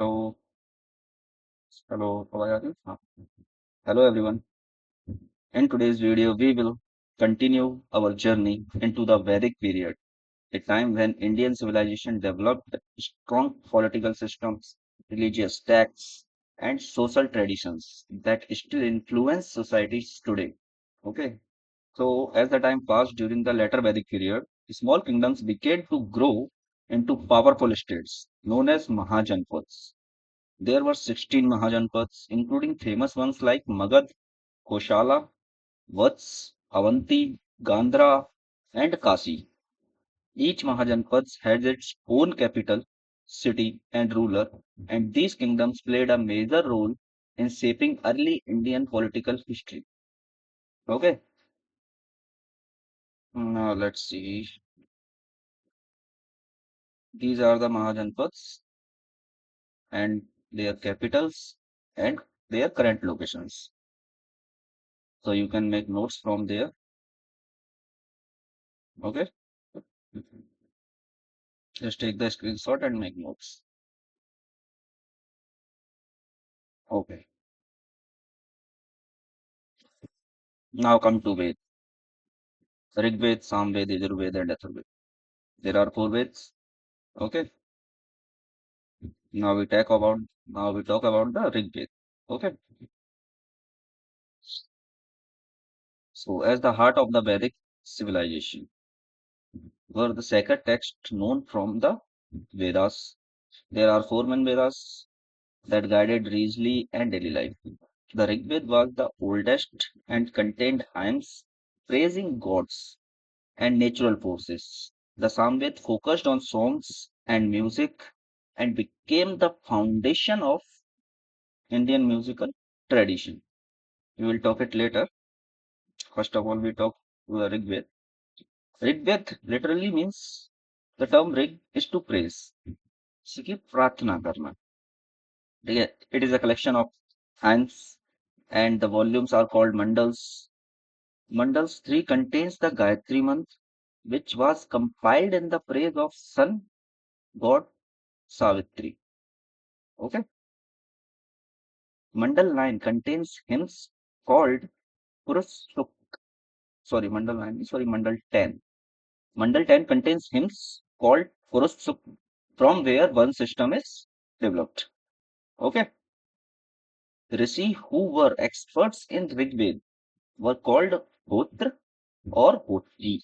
So, hello, how are you? Hello, everyone. In today's video, we will continue our journey into the Vedic period, a time when Indian civilization developed strong political systems, religious texts, and social traditions that still influence societies today. Okay, so as the time passed during the later Vedic period, small kingdoms began to grow into powerful states known as Mahajanapadas. There were 16 Mahajanapads, including famous ones like Magad, Koshala, Vats, Avanti, Gandhara, and Kasi. Each Mahajanpads had its own capital, city, and ruler, and these kingdoms played a major role in shaping early Indian political history. Okay, now let's see. These are the Mahajanpads and their capitals and their current locations. So you can make notes from there. Okay, just take the screenshot and make notes. Okay. Now come to Ved. Rigveda, Samaveda, Yajurveda, and Atharvaveda. There are four Veds. Okay. Now we talk about the Rigveda. Okay. So as the heart of the Vedic civilization were the sacred texts known from the Vedas. There are four main Vedas that guided Rishi and daily life. The Rigveda was the oldest and contained hymns praising gods and natural forces. The Samved focused on songs and music and became the foundation of Indian musical tradition. We will talk it later. First of all, we talk the Rigved. Rigved literally means the term rig is to praise. इसकी प्रार्थना करना. It is a collection of hymns and the volumes are called mandals. Mandals 3 contains the Gayatri month which was compiled in the praise of sun god Savitri. Okay. Mandal 9 contains hymns called Purusuk. Sorry, Mandal 9, sorry, Mandal 10. Mandal 10 contains hymns called Purusuk, from where one system is developed. Okay. Rishi who were experts in Rigveda were called Hotra or Hotri.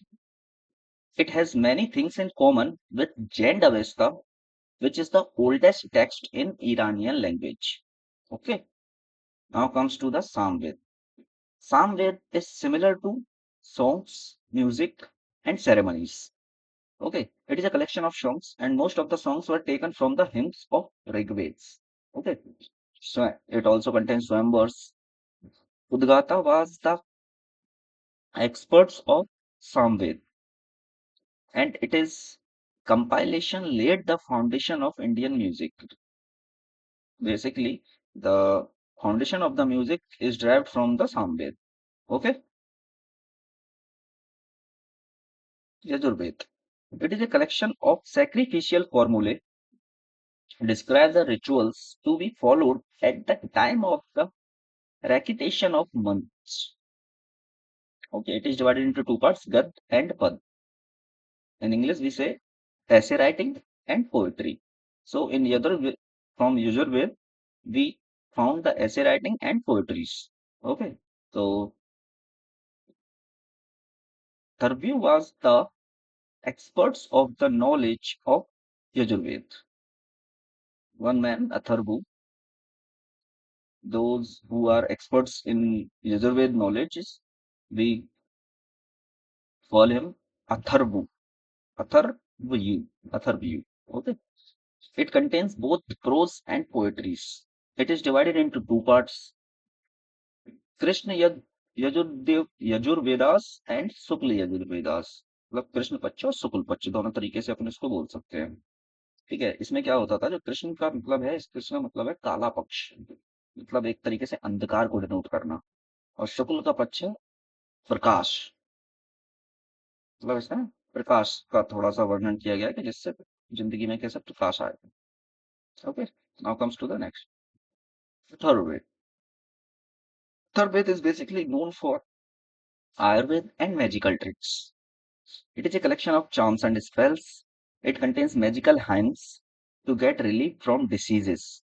It has many things in common with Jain Avesta, which is the oldest text in Iranian language. Okay. Now comes to the Samved. Samved is similar to songs, music, and ceremonies. Okay, it is a collection of songs, and most of the songs were taken from the hymns of Rigvedas. Okay, so it also contains Swambars. Udgata was the experts of Samved, and it is compilation laid the foundation of Indian music. Basically, the foundation of the music is derived from the Samved. Okay, Yajurveda. It is a collection of sacrificial formulae describe the rituals to be followed at the time of the recitation of months. Okay, it is divided into two parts, Gad and Pad. In English, we say essay writing and poetry. So in from Yajurveda, we found the essay writing and poetries. Okay, so Tharvyu was the experts of the knowledge of Yajurveda. One man, Atharvu, those who are experts in Yajurveda knowledge, we call him Atharvu. Atharvu. Atharvu. Okay. It contains both prose and poetries. It is divided into two parts. Krishna Yajurvedas and Shukla Yajurvedas मतलब कृष्ण पक्ष और शुक्ल पक्ष दोनों तरीके से अपन इसको बोल सकते हैं. ठीक है. इसमें क्या होता था जो कृष्ण का मतलब है कृष्ण का मतलब है काला पक्ष मतलब एक तरीके से अंधकार को डिनोट करना और शुक्ल का पक्ष है प्रकाश मतलब इसमें प्रकाश का थोड़ा सा वर्णन किया गया है कि जिससे जिंदगी में कैसे प्रकाश आए. Okay. Now comes to the next. Atharvaveda. Atharvaveda is basically known for Ayurveda and magical tricks. It is a collection of charms and spells. It contains magical hymns to get relief from diseases.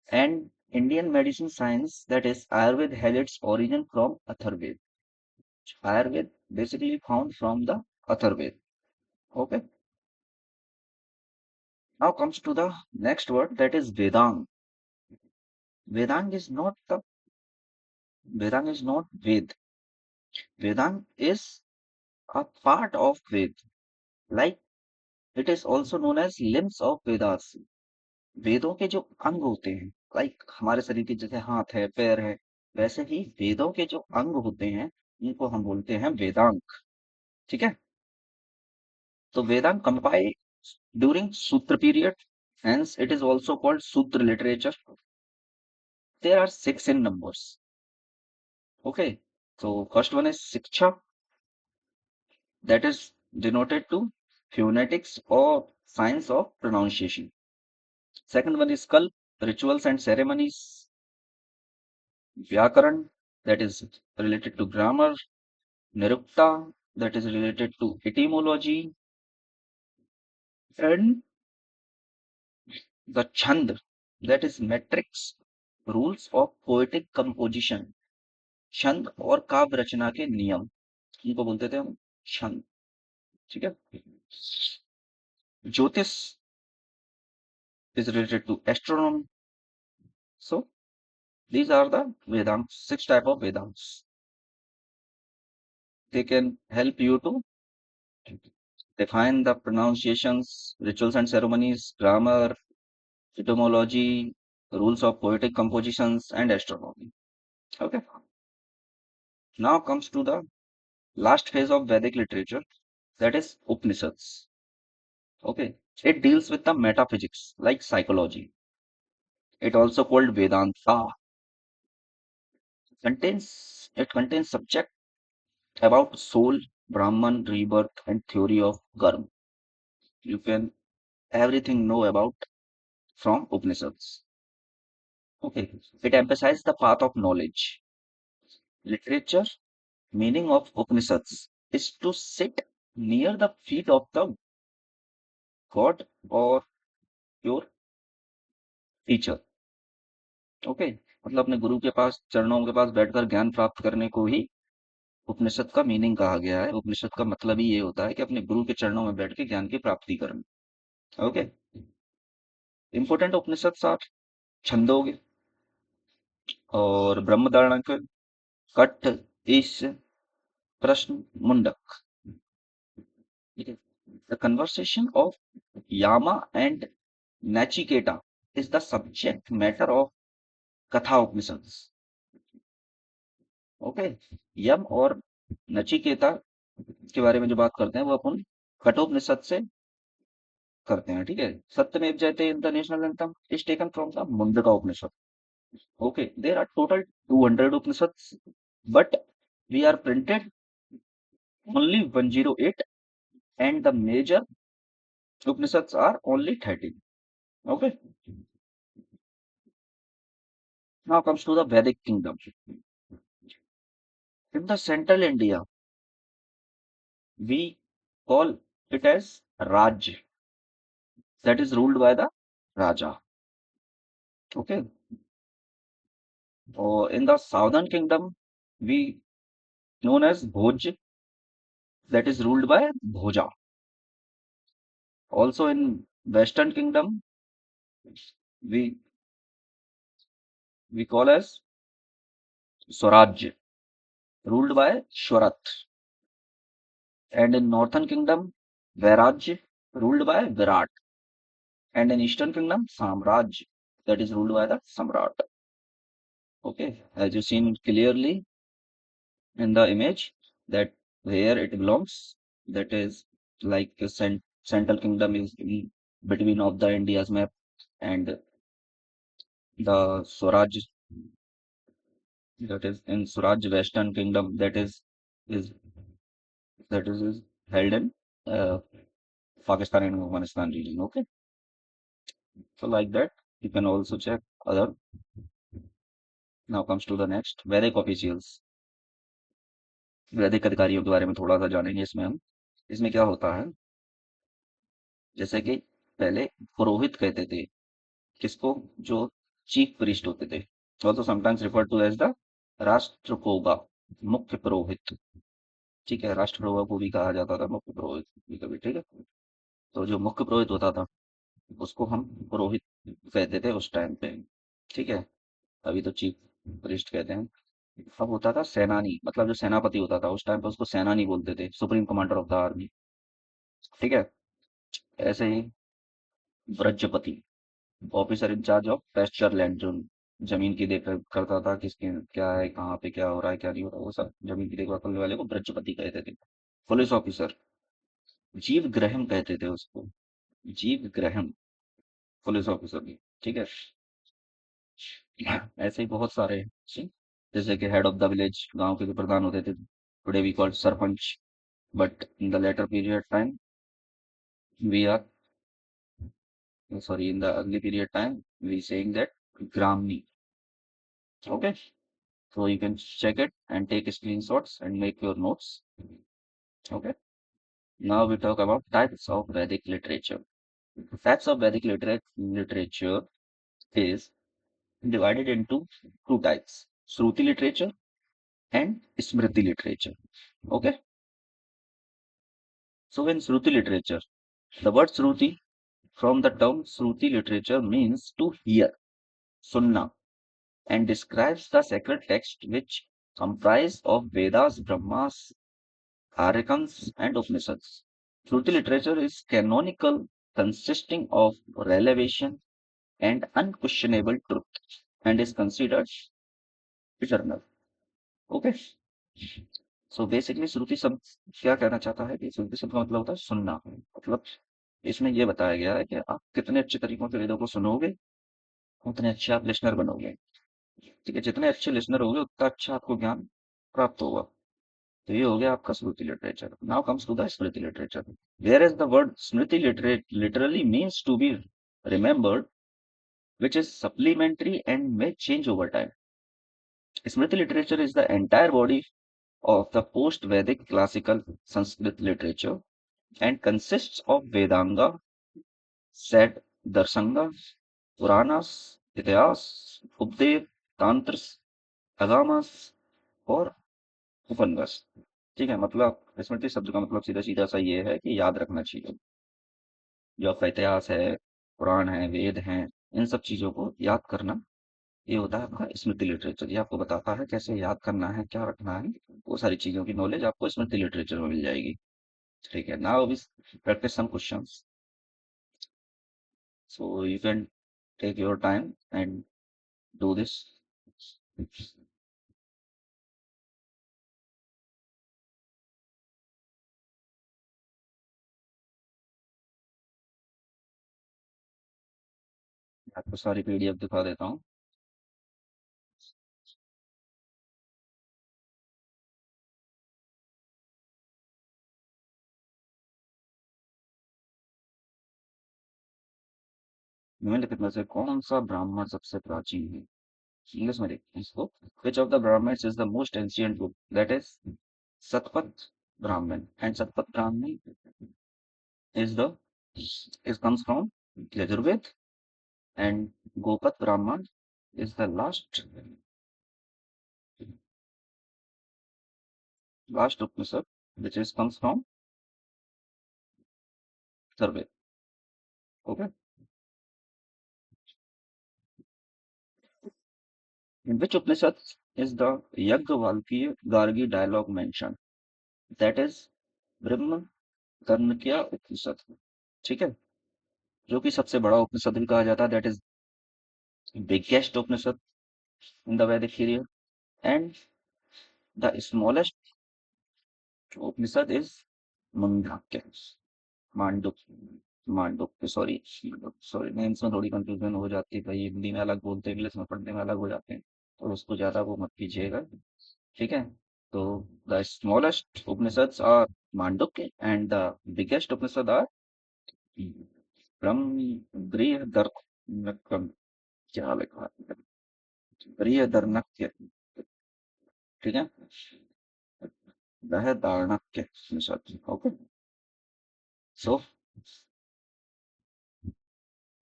And Indian medicine science, that is Ayurveda, has its origin from Atharvaveda. Ayurveda basically found from the Atharvaveda. Okay. Now comes to the next word, that is Vedang. Vedang is not the Vedang is not Ved. Vedang is a part of Ved. Like it is also known as limbs of Vedas. वेदों के जो अंग होते हैं, like हमारे शरीर के जैसे हाथ है, पैर है, वैसे ही वेदों के जो अंग होते हैं उनको हम बोलते हैं वेदांग। ठीक है। तो वेदांग कंपाइल ड्यूरिंग सूत्र period, hence it is also called sutra literature. There are six in numbers. Okay, so first one is shiksha, that is denoted to phonetics or science of pronunciation. Second one is kalp, rituals and ceremonies. Vyakaran, that is related to grammar. Nirukta, that is related to etymology. And the Chand, that is metrics, rules of poetic composition. छंद और काव्य रचना के नियम, इनको बोलते थे हम छंद। ठीक है। ज्योतिष is related to astronomy. So these are the Vedants, six type of Vedants. They can help you to define the pronunciations, rituals and ceremonies, grammar, etymology, rules of poetic compositions, and astronomy. Okay. Now comes to the last phase of Vedic literature, that is Upanishads. Okay. It deals with the metaphysics like psychology. It also called Vedanta. It contains subject about soul, Brahman, rebirth, and theory of karma. You can everything know about from Upanishads. Okay. It emphasizes the path of knowledge. Literature meaning of Upanishads is to sit near the feet of the God or your teacher. Okay. मतलब अपने गुरु के पास, चरणों के पास बैठकर ज्ञान प्राप्त करने को ही उपनिषद का मीनिंग कहा गया है। उपनिषद का मतलब ही ये होता है कि अपने गुरु के चरणों में बैठ के ज्ञान की प्राप्ति करना। Okay. Important Upanishad are Chandogya और ब्रह्मदारण्यक, कठ, ईश, प्रश्न, Mundaka. The conversation of Yama and Nachiketa is the subject matter of कथा उपनिषद। ओके। यम और नचिकेता के बारे में जो बात करते हैं वो अपन कठोपनिषद से करते हैं। ठीक है। Satyameva Jayate international anthem is taken from the Mundaka Upanishad. Okay. There are total 200 Upanishads, but we are printed only 108 and the major Upanishads are only 13. Okay. Now comes to the Vedic kingdom. In the central India, we call it as Raj, that is ruled by the Raja. Okay. Or in the southern kingdom, we known as Bhoj, that is ruled by Bhoja. Also in western kingdom, we call as Swaraj, ruled by Shwarat. And in northern kingdom, Vairaj, ruled by Virat. And in eastern kingdom, Samraj, that is ruled by the Samrat. Okay, as you seen clearly in the image that where it belongs, that is like the central kingdom is in between of the India's map, and the Swaraj, that is in Swaraj Western Kingdom, is is held in uh, Pakistan and Afghanistan region. Okay, so like that. You can also check other. Now comes to the next, Vedic officials. वैदिक अधिकारियों के बारे में थोड़ा सा जानेंगे इसमें हम। इसमें क्या होता है, जैसे कि पहले पुरोहित कहते थे किसको, जो चीफ प्रीस्ट होते थे, also sometimes refer to as the राष्ट्रपोगा, मुख्य पुरोहित। ठीक है, राष्ट्रपोगा को भी कहा जाता था, मुख्य पुरोहित भी कभी। ठीक है, तो जो मुख्य पुरोहित होता था उसको हम पुरोहित कहते थे उस टाइम पे। ठीक है, अभी तो चीफ प्रीस्ट कहते हैं। अब होता था सेनानी, मतलब जो सेनापति होता था उस टाइम पे उसको सेनानी बोलते थे, supreme commander of the army. ठीक है, ऐसे ही Vrajapati, officer in charge of pasture land, जो जमीन की देख रेख करता था, किसके क्या है, कहाँ पे क्या हो रहा है, क्या नहीं हो रहा, वो सब जमीन की देखभाल करने वाले को व्रजपति कहते थे। पुलिस ऑफिसर, जीव ग्रहम कहते थे उसको, जीव ग्रहम, पुलिस ऑफिसर भी। ठीक है, ऐसे ही बहुत सारे हैं। ठीक? जैसे कि हेड ऑफ द विलेज, गांव के जो प्रधान होते थे, today we called sarpanch, but in the later period time we are, sorry, in the early period time we saying that Gramni. Okay, so you can check it and take screenshots and make your notes. Okay, now we talk about types of Vedic literature. Types of Vedic literature is divided into two types: Shruti literature and Smriti literature. Okay, so in Shruti literature, the word Shruti from the term Shruti literature means to hear, sunna, and describes the sacred text which comprise of Vedas, Brahmas, Aryakans, and Upanishads. Shruti literature is canonical, consisting of revelation and unquestionable truth, and is considered eternal. Okay, so basically श्रुति शब्द क्या कहना चाहता है कि श्रुति शब्द का मतलब होता है सुनना। मतलब इसमें यह बताया गया है कि आप कितने अच्छे तरीकों से वेदों को सुनोगे उतने अच्छे आप लिसनर बनोगे। ठीक है, जितने अच्छे लिसनर होगे उतना अच्छा आपको ज्ञान प्राप्त होगा। तो ये हो गया आपका smriti literature. Now comes to the smriti literature, where is the word smriti literally means to be remembered, which is supplementary and may change over time. Smriti literature is the entire body of the post-Vedic classical Sanskrit literature and consists of Vedanga, Sad, Darsanga, Puranas, Ityas, Updev, Tantras, Agamas और उपन्यास। ठीक है, मतलब स्मृति शब्द का मतलब सीधा सीधा सा ये है कि याद रखना चाहिए। जो आपका इतिहास है, पुराण है, वेद हैं, इन सब चीजों को याद करना, ये होता है आपका स्मृति लिटरेचर। ये आपको बताता है कैसे याद करना है, क्या रखना है, वो सारी चीजों की नॉलेज आपको स्मृति लिटरेचर में मिल जाएगी। ठीक है, now we practice some questions, so you can take your time and do this. आपको सारी पीडीएफ दिखा देता हूँ। निम्नलिखित में से कौन सा ब्राह्मण सबसे प्राचीन है? इंग्लिश में देखते हैं इसको। Which of the Brahmins is the most ancient book? That is Satpat Brahmin. And Satpat Brahmin is the is comes from Yajurveda, and Gopat Brahman is the last Upanishad, which is comes from Atharvaveda. Okay. In which Upanishad is the Yajnavalkya Gargi dialogue mentioned? That is ब्रह्म कर्णक्या उपनिषद। ठीक है, जो कि सबसे बड़ा उपनिषद भी कहा जाता है, that is biggest Upanishad in the Vedic period, and the smallest Upanishad is Mundakya, Mandukya, Mandukya, sorry, sorry names में थोड़ी कंफ्यूजन हो जाती है भाई, हिंदी में अलग बोलते हैं, इंग्लिश में पढ़ने में अलग हो जाते हैं, तो उसको ज्यादा वो मत कीजिएगा। ठीक है, तो the smallest Upanishads are Mandukya and the biggest Upanishad are Brahma, बृहदर्थ, क्या लिखा है? बृहदर्णक्य, ठीक है, बृहदारण्यक, ओके। सो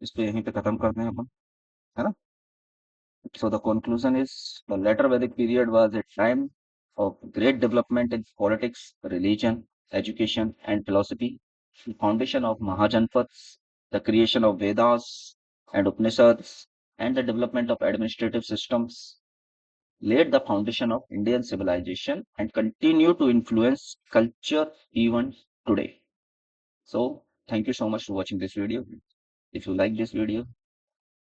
इसको यहीं पे खत्म करते हैं अपन, है ना। So the conclusion is the later Vedic period was a time of great development in politics, religion, education, and philosophy. The foundation of Mahajanapads, the creation of Vedas and Upanishads, and the development of administrative systems laid the foundation of Indian civilization and continue to influence culture even today. So thank you so much for watching this video. If you like this video,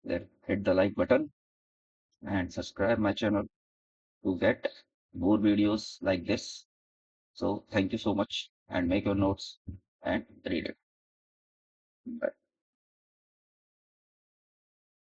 then hit the like button and subscribe my channel to get more videos like this. So thank you so much and make your notes and read it. Bye.